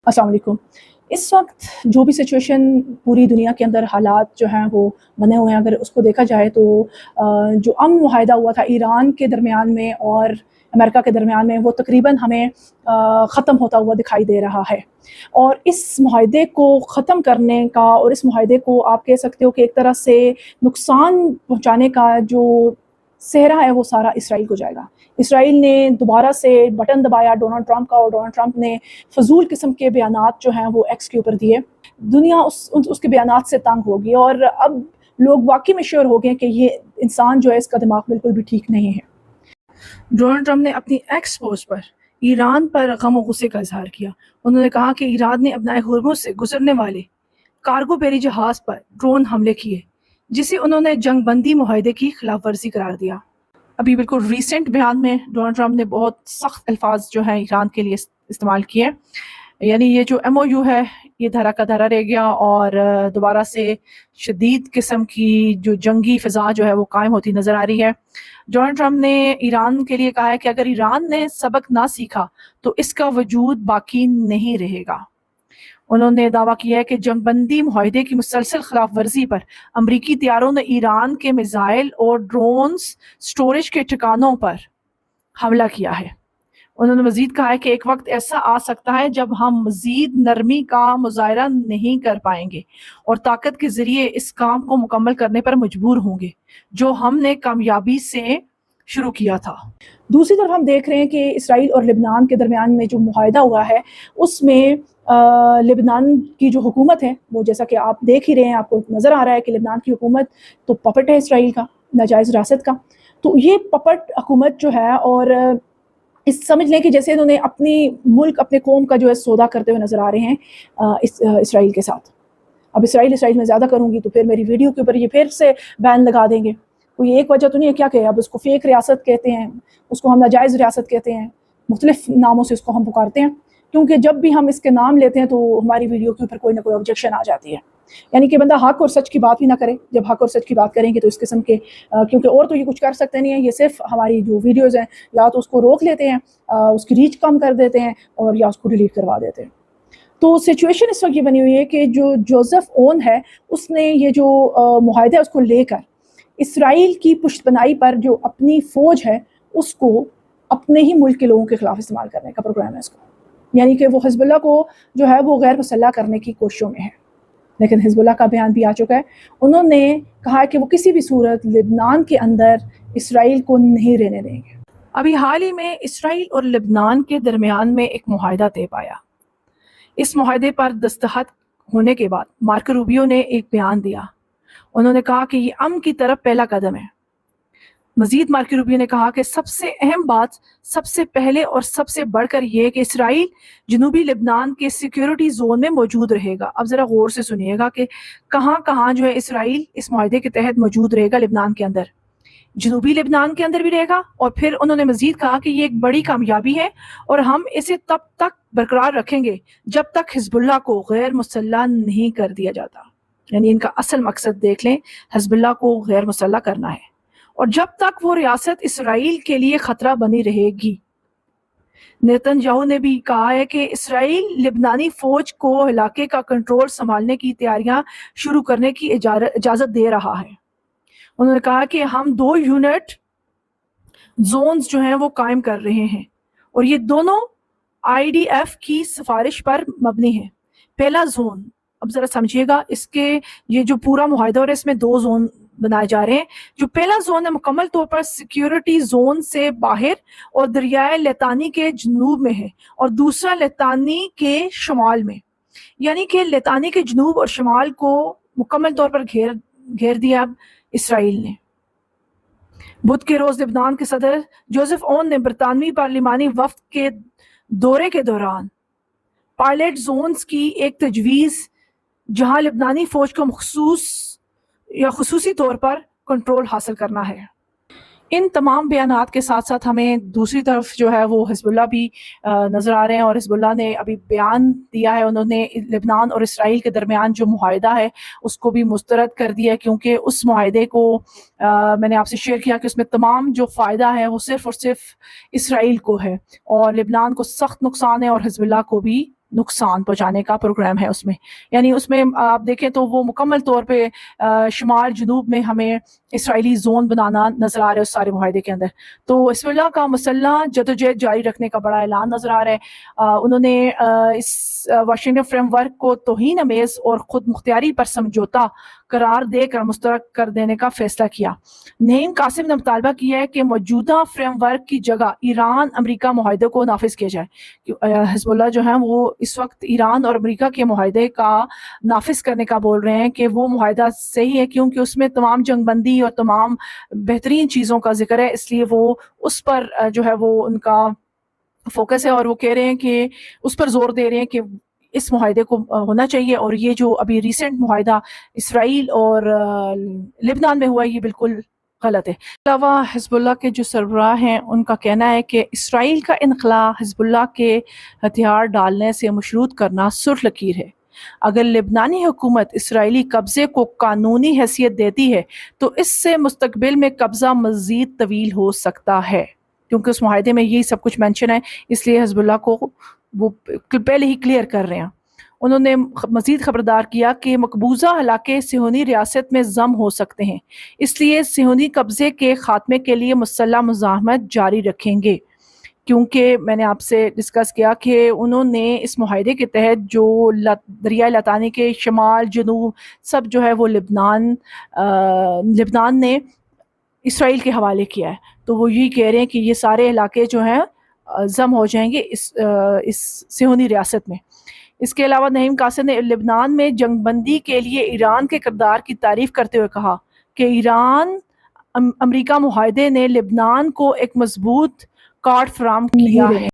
अस्सलाम वालेकुम। इस वक्त जो भी सिचुएशन पूरी दुनिया के अंदर हालात जो हैं वो बने हुए हैं, अगर उसको देखा जाए तो जो अमन मुआहिदा हुआ था ईरान के दरमियान में और अमेरिका के दरमियान में, वो तकरीबन हमें ख़त्म होता हुआ दिखाई दे रहा है। और इस मुआहिदे को ख़त्म करने का और इस मुआहिदे को आप कह सकते हो कि एक तरह से नुकसान पहुँचाने का जो सेहरा है वो सारा इसराइल को जाएगा। इसराइल ने दोबारा से बटन दबाया डोनाल्ड ट्रंप का, और डोनाल्ड ट्रंप ने फजूल किस्म के बयानात जो हैं वो एक्स के ऊपर दिए। दुनिया उसके बयानात से तंग होगी, और अब लोग वाकई में श्योर हो गए कि ये इंसान जो है इसका दिमाग बिल्कुल भी ठीक नहीं है। डोनाल्ड ट्रंप ने अपनी एक्स पोस्ट पर ईरान पर गम और गुस्से का इजहार किया। उन्होंने कहा कि ईरान ने अपने हुर्मुज़ से गुजरने वाले कार्गो बेरी जहाज़ पर ड्रोन हमले किए, जिसे उन्होंने जंगबंदी मुआहिदे की खिलाफ वर्जी करार दिया। अभी बिल्कुल रीसेंट बयान में डोनाल्ड ट्रंप ने बहुत सख्त अल्फाज जो हैं ईरान के लिए इस्तेमाल किए। यानी ये जो MOU है ये धरा का धरा रह गया, और दोबारा से शदीद किस्म की जो जंगी फ़िज़ा जो है वो कायम होती नज़र आ रही है। डोनाल्ड ट्रंप ने ईरान के लिए कहा है कि अगर ईरान ने सबक ना सीखा तो इसका वजूद बाकी नहीं रहेगा। उन्होंने दावा किया है कि जंगबंदी मुआहिदे की मुसलसल खिलाफ वर्जी पर अमरीकी तैयारों ने ईरान के मिसाइल और ड्रोन्स स्टोरेज के ठिकानों पर हमला किया है। उन्होंने मजीद कहा है कि एक वक्त ऐसा आ सकता है जब हम मजीद नरमी का मुजाहरा नहीं कर पाएंगे और ताकत के जरिए इस काम को मुकम्मल करने पर मजबूर होंगे जो हमने कामयाबी से शुरू किया था। दूसरी तरफ हम देख रहे हैं कि इसराइल और लेबनान के दरमियान में जो मुआहिदा हुआ है उसमें लेबनान की जो हुकूमत है वो, जैसा कि आप देख ही रहे हैं, आपको नज़र आ रहा है कि लेबनान की हुकूमत तो पपट है इसराइल का, नाजायज़ हिरासत का। तो ये पपट हुकूमत जो है, और इस समझ लें कि जैसे इन्होंने अपनी मुल्क अपने कौम का जो है सौदा करते हुए नज़र आ रहे हैं इसराइल के साथ। अब इसराइल में ज़्यादा करूँगी तो फिर मेरी वीडियो के ऊपर ये फिर से बैन लगा देंगे। कोई एक वजह तो नहीं है, क्या कहे, अब उसको फेक रियासत कहते हैं, उसको हम नाजायज़ रियासत कहते हैं, मुख्तलिफ नामों से उसको हम पुकारते हैं, क्योंकि जब भी हम इसके नाम लेते हैं तो हमारी वीडियो के ऊपर कोई ना कोई ऑब्जेक्शन आ जाती है। यानी कि बंदा हक और सच की बात ही ना करे। जब हक और सच की बात करेंगे तो इस किस्म के क्योंकि और तो ये कुछ कर सकते नहीं है, ये सिर्फ हमारी जो वीडियोज़ हैं या तो उसको रोक लेते हैं, उसकी रीच कम कर देते हैं, और या उसको डिलीट करवा देते हैं। तो सिचुएशन इस वक्त ये बनी हुई है कि जो जोसेफ ओन है उसने ये जो मुआहिदा है उसको लेकर इसराइल की पुश्तपनाही पर जो अपनी फ़ौज है उसको अपने ही मुल्क के लोगों के ख़िलाफ़ इस्तेमाल करने का प्रोग्राम है इसको। यानी कि वो हिज़्बुल्लाह को जो है वो गैर मुसल्लह करने की कोशिशों में है। लेकिन हिज़्बुल्लाह का बयान भी आ चुका है, उन्होंने कहा है कि वो किसी भी सूरत लेबनान के अंदर इसराइल को नहीं रहने देंगे। अभी हाल ही में इसराइल और लेबनान के दरमियान में एक मुआहिदा तय पाया। इस मुआहिदे पर दस्तखत होने के बाद मार्को रूबियो ने एक बयान दिया। उन्होंने कहा कि ये अमन की तरफ पहला कदम है। मजीद मार्को रूबियो ने कहा कि सबसे अहम बात सबसे पहले और सबसे बढ़कर यह है कि इसराइल जनूबी लेबनान के सिक्योरिटी जोन में मौजूद रहेगा। अब ज़रा गौर से सुनिएगा कि कहाँ कहाँ जो है इसराइल इस मुआहिदे के तहत मौजूद रहेगा। लेबनान के अंदर, जनूबी लेबनान के अंदर भी रहेगा, और फिर उन्होंने मजीद कहा कि ये एक बड़ी कामयाबी है और हम इसे तब तक बरकरार रखेंगे जब तक हिज़्बुल्लाह को गैर मुसल्लह नहीं कर दिया जाता। यानी इनका असल मकसद देख लें, हिज़्बुल्लाह को गैर मुसल्लह करना है, और जब तक वो रियासत इसराइल के लिए खतरा बनी रहेगी। नेतन्याहू ने भी कहा है कि इसराइल लेबनानी फौज को इलाके का कंट्रोल संभालने की तैयारियां शुरू करने की इजाज़त दे रहा है। उन्होंने कहा कि हम 2 यूनिट जोन्स जो हैं वो कायम कर रहे हैं, और ये दोनों IDF की सिफारिश पर मबनी है। पहला जोन, अब ज़रा समझिएगा, इसके ये जो पूरा मुआहिदा और इसमें 2 जोन बनाए जा रहे हैं। जो पहला जोन है मुकम्मल तौर पर सिक्योरिटी जोन से बाहर और दरियाए लेतानी के जनूब में है, और दूसरा लेतानी के शुमाल में। यानी कि लेतानी के जनूब और शुमाल को मुकम्मल तौर पर घेर दिया अब इसराइल ने। बुध के रोज लेबनान के सदर जोसेफ ओन ने बरतानवी पार्लिमानी वफ्द के दौरे के दौरान पायलट जोन्स की एक तजवीज़, जहां लेबनानी फौज को खुसूसी तौर पर कंट्रोल हासिल करना है। इन तमाम बयानात के साथ साथ हमें दूसरी तरफ जो है वो हिज़्बुल्लाह भी नज़र आ रहे हैं, और हिज़्बुल्लाह ने अभी बयान दिया है। उन्होंने लेबनान और इसराइल के दरमियान जो मुआहिदा है उसको भी मुस्तरद कर दिया है, क्योंकि उस मुआहिदे को मैंने आपसे शेयर किया कि उसमें तमाम जो फ़ायदा है वो सिर्फ़ और सिर्फ इसराइल को है, और लेबनान को सख्त नुकसान है और हिज़्बुल्लाह को भी نقصان پہنچانے کا پروگرام ہے اس میں. یعنی اس میں آپ دیکھیں تو وہ مکمل طور پہ شمال جنوب میں ہمیں اسرائیلی زون بنانا نظر آ رہا ہے اس سارے معاہدے کے اندر. تو حزب اللہ کا مسلح جدوجہد جاری رکھنے کا بڑا اعلان نظر آ رہا ہے. انہوں نے اس واشنگٹن فریم ورک کو توہین امیز اور خود مختاری پر سمجھوتا قرار دے کر مسترد کر دینے کا فیصلہ کیا. نعیم قاسم نے مطالبہ کیا ہے کہ موجودہ فریم ورک کی جگہ ایران امریکہ معاہدے کو نافذ کیا جائے. حزب اللہ جو ہیں وہ اس وقت ایران اور امریکہ کے معاہدے کا نافذ کرنے کا بول رہے ہیں کہ وہ معاہدہ صحیح ہے کیونکہ اس میں تمام جنگ بندی اور تمام بہترین چیزوں کا ذکر ہے، اس لیے وہ اس پر جو ہے وہ ان کا فوکس ہے، اور وہ کہہ رہے ہیں کہ اس پر زور دے رہے ہیں کہ اس معاہدے کو ہونا چاہیے. اور یہ جو ابھی ریسنٹ معاہدہ اسرائیل اور لبنان میں ہوا ہے یہ بالکل غلط ہے. علاوہ حزب اللہ کے جو سربراہ ہیں ان کا کہنا ہے کہ اسرائیل کا انخلا حزب اللہ کے ہتھیار ڈالنے سے مشروط کرنا سرخ لکیر ہے. اگر لبنانی حکومت اسرائیلی قبضے کو قانونی حیثیت دیتی ہے تو اس سے مستقبل میں قبضہ مزید طویل ہو سکتا ہے، کیونکہ اس معاہدے میں یہی سب کچھ مینشن ہے، اس لیے حزب اللہ کو وہ پہلے ہی کلیئر کر رہے ہیں. انہوں نے مزید خبردار کیا کہ مقبوضہ علاقے صہیونی ریاست میں ضم ہو سکتے ہیں، اس لیے صہیونی قبضے کے خاتمے کے لیے مسلح مزاحمت جاری رکھیں گے. کیونکہ میں نے آپ سے ڈسکس کیا کہ انہوں نے اس معاہدے کے تحت جو دریائے لطانی کے شمال جنوب سب جو ہے وہ لبنان نے اسرائیل کے حوالے کیا ہے. تو وہ یہی کہہ رہے ہیں کہ یہ سارے علاقے جو ہیں ضم ہو جائیں گے اس صہیونی ریاست میں. اس کے علاوہ نعیم قاسم نے لبنان میں جنگ بندی کے لیے ایران کے کردار کی تعریف کرتے ہوئے کہا کہ ایران امریکہ معاہدے نے لبنان کو ایک مضبوط کارڈ فراہم کیا ہے.